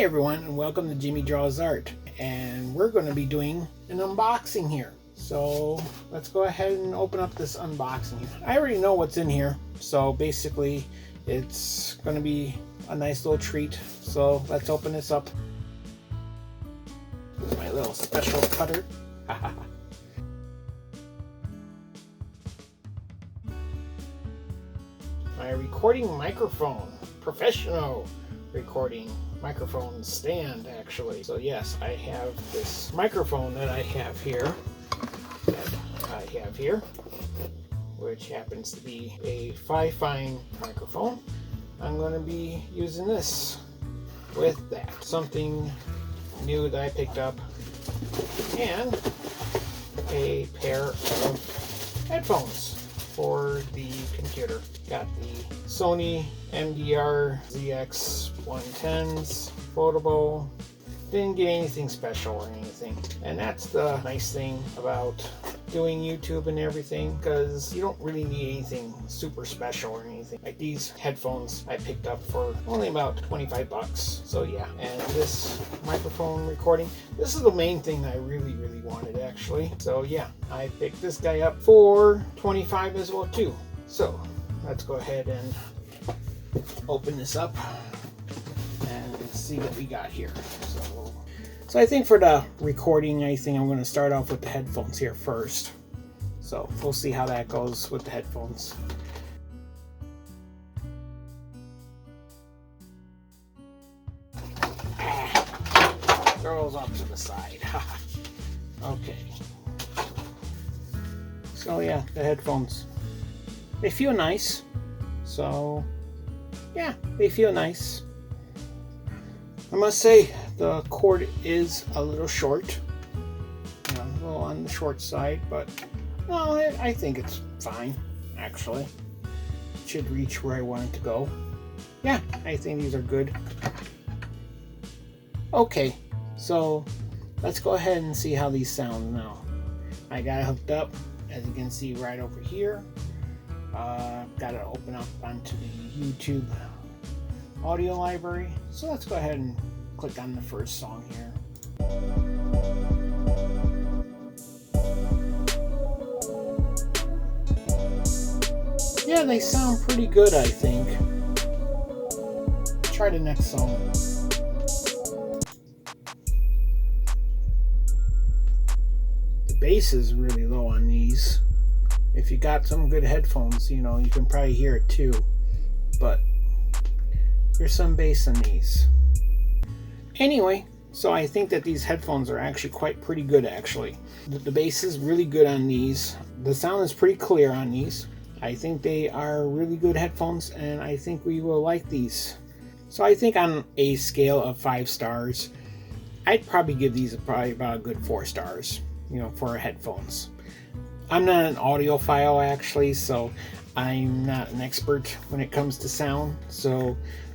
Hey everyone, and welcome to Jimmy Draws Art, and we're going to be doing an unboxing here. So let's go ahead and open up this unboxing. I already know what's in here, so basically it's going to be a nice little treat. So let's open this up. Here's my little special cutter. My recording microphone, professional recording microphone stand, actually. So yes, I have this microphone that I have here, which happens to be a Fine microphone. I'm going to be using this with that. Something new that I picked up, and a pair of headphones for the computer. Got the Sony MDR ZX110s, foldable. Didn't get anything special or anything. And that's the nice thing about doing YouTube and everything, because you don't really need anything super special or anything. Like these headphones I picked up for only about 25 bucks. So yeah, and this microphone recording, this is the main thing that I really wanted, actually. So yeah, I picked this guy up for 25 as well too. So let's go ahead and open this up and see what we got here. So I think for the recording, I think I'm going to start off with the headphones here first. So we'll see how that goes with the headphones. Throw those off to the side. Okay. So yeah, the headphones. They feel nice. So yeah, they feel nice. I must say the cord is a little short, a little on the short side, but no, I think it's fine, actually. It should reach where I want it to go. Yeah, I think these are good. Okay, so let's go ahead and see how these sound now. I got it hooked up, as you can see right over here. Got to open up onto the YouTube audio library. So let's go ahead and click on the first song here. Yeah, they sound pretty good, I think. Try the next song. The bass is really low on these. If you got some good headphones, you can probably hear it too. But there's some bass in these. Anyway, so I think that these headphones are actually pretty good, actually. The bass is really good on these. The sound is pretty clear on these. I think they are really good headphones, and I think we will like these. So I think on a scale of 5 stars, I'd probably give these probably about a good 4 stars, for headphones. I'm not an audiophile, actually, so I'm not an expert when it comes to sound,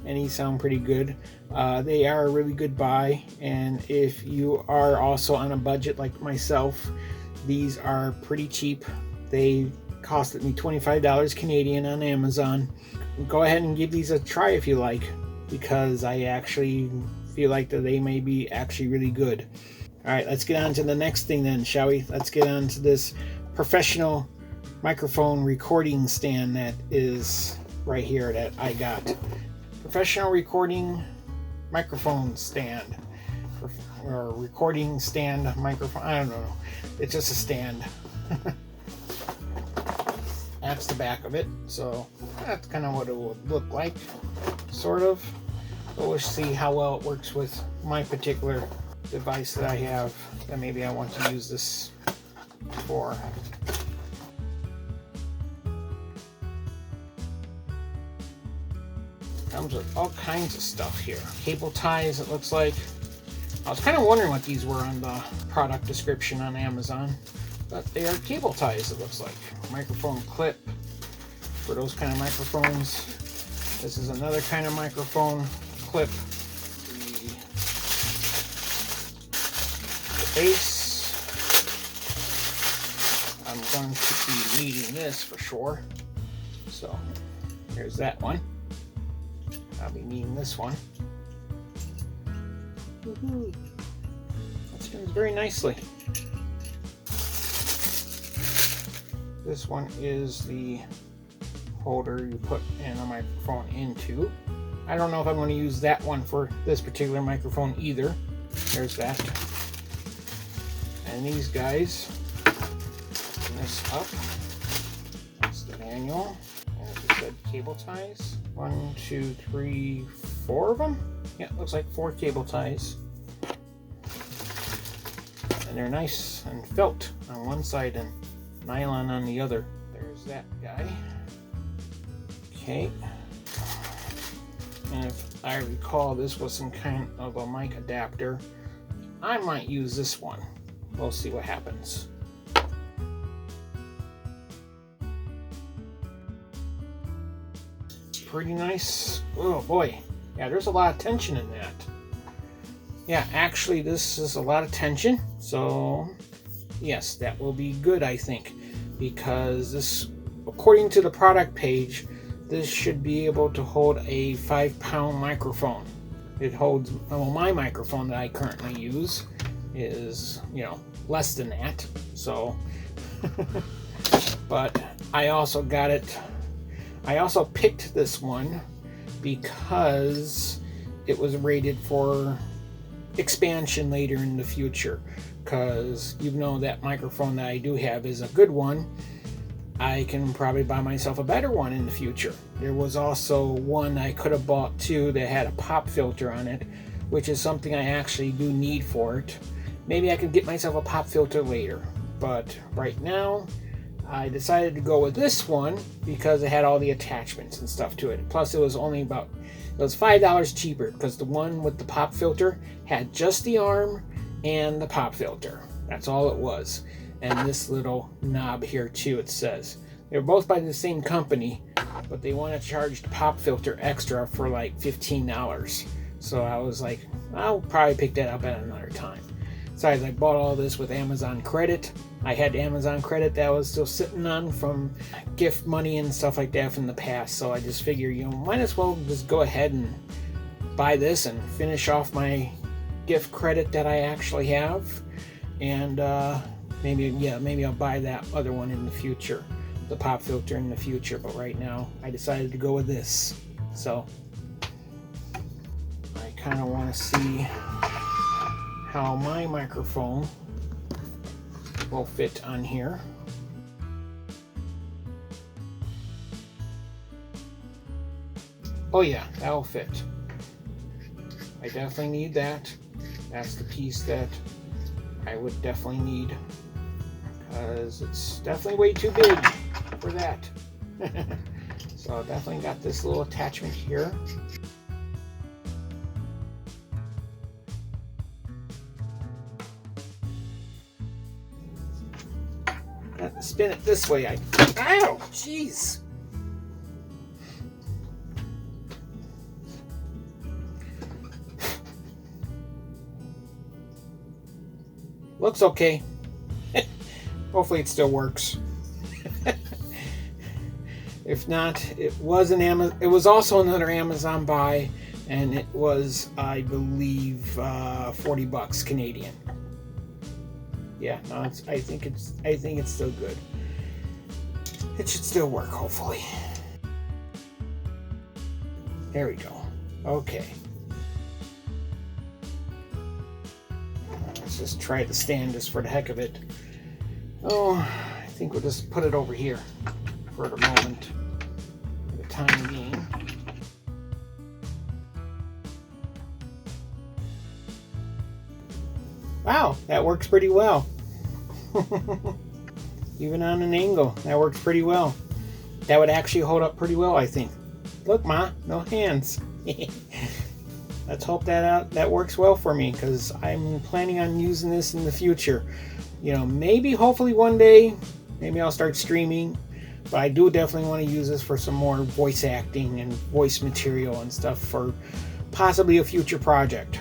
and these sound pretty good. They are a really good buy, and if you are also on a budget like myself, these are pretty cheap. They costed me $25 Canadian on Amazon. Go ahead and give these a try if you like, because I actually feel like that they may be actually really good. Alright, let's get on to the next thing then, shall we? Let's get on to this professional microphone recording stand that is right here that I got. Professional recording microphone stand, or recording stand microphone. I don't know. It's just a stand. That's the back of it. So that's kind of what it will look like, sort of. But we'll see how well it works with my particular device that I have, that maybe I want to use this for. Comes with all kinds of stuff here. Cable ties, it looks like. I was kind of wondering what these were on the product description on Amazon, but they are cable ties, it looks like. Microphone clip for those kind of microphones. This is another kind of microphone clip. The base. I'm going to be needing this for sure. So there's that one. I'll be needing this one. Woohoo! That spins very nicely. This one is the holder you put in a microphone into. I don't know if I'm going to use that one for this particular microphone either. There's that. And these guys, open this up. That's the manual. As I said, cable ties. 1, 2, 3, 4 of them. Yeah, looks like 4 cable ties. And they're nice and felt on one side and nylon on the other. There's that guy. Okay. And if I recall, this was some kind of a mic adapter. I might use this one. We'll see what happens. Pretty nice. Oh boy. Yeah, there's a lot of tension in that. Yeah, actually this is a lot of tension. So yes, that will be good, I think, because this, according to the product page, this should be able to hold a 5-pound microphone. It holds, well, my microphone that I currently use is, you know, less than that. So, but I also got it. I also picked this one because it was rated for expansion later in the future. Because even though that microphone that I do have is a good one, I can probably buy myself a better one in the future. There was also one I could have bought too that had a pop filter on it, which is something I actually do need for it. Maybe I could get myself a pop filter later, but right now I decided to go with this one because it had all the attachments and stuff to it. Plus it was only about, it was $5 cheaper because the one with the pop filter had just the arm and the pop filter. That's all it was. And this little knob here too, it says. They're both by the same company, but they want to charge the pop filter extra for like $15. So I was like, I'll probably pick that up at another time. Besides, I bought all this with Amazon credit. I had Amazon credit that I was still sitting on from gift money and stuff like that from the past. So I just figured, you know, might as well just go ahead and buy this and finish off my gift credit that I actually have. And maybe I'll buy that other one in the future, the pop filter in the future. But right now I decided to go with this. So I kind of want to see how my microphone will fit on here. Oh yeah, that'll fit. I definitely need that. That's the piece that I would definitely need, because it's definitely way too big for that. So I definitely got this little attachment here. Got to spin it this way. Ow! Jeez! Looks okay. Hopefully it still works. If not, it was an it was also another Amazon buy, and it was, I believe, $40 Canadian. Yeah, no, I think it's still good. It should still work, hopefully. There we go. Okay. Let's just try the stand just for the heck of it. Oh, I think we'll just put it over here for the moment, for the time being. Wow, that works pretty well. Even on an angle, that works pretty well. That would actually hold up pretty well, I think. Look, Ma, no hands. Let's hope that works well for me, because I'm planning on using this in the future. You know, maybe, hopefully one day, maybe I'll start streaming. But I do definitely want to use this for some more voice acting and voice material and stuff for possibly a future project.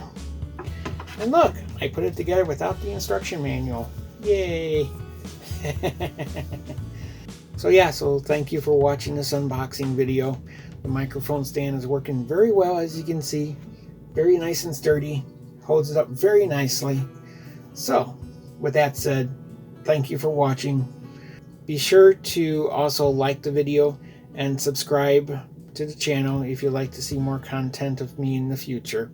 And look, I put it together without the instruction manual. Yay! So thank you for watching this unboxing video. The microphone stand is working very well, as you can see. Very nice and sturdy. Holds it up very nicely. So, with that said, thank you for watching. Be sure to also like the video and subscribe to the channel if you'd like to see more content of me in the future.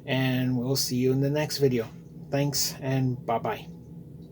And we'll see you in the next video. Thanks, and bye-bye.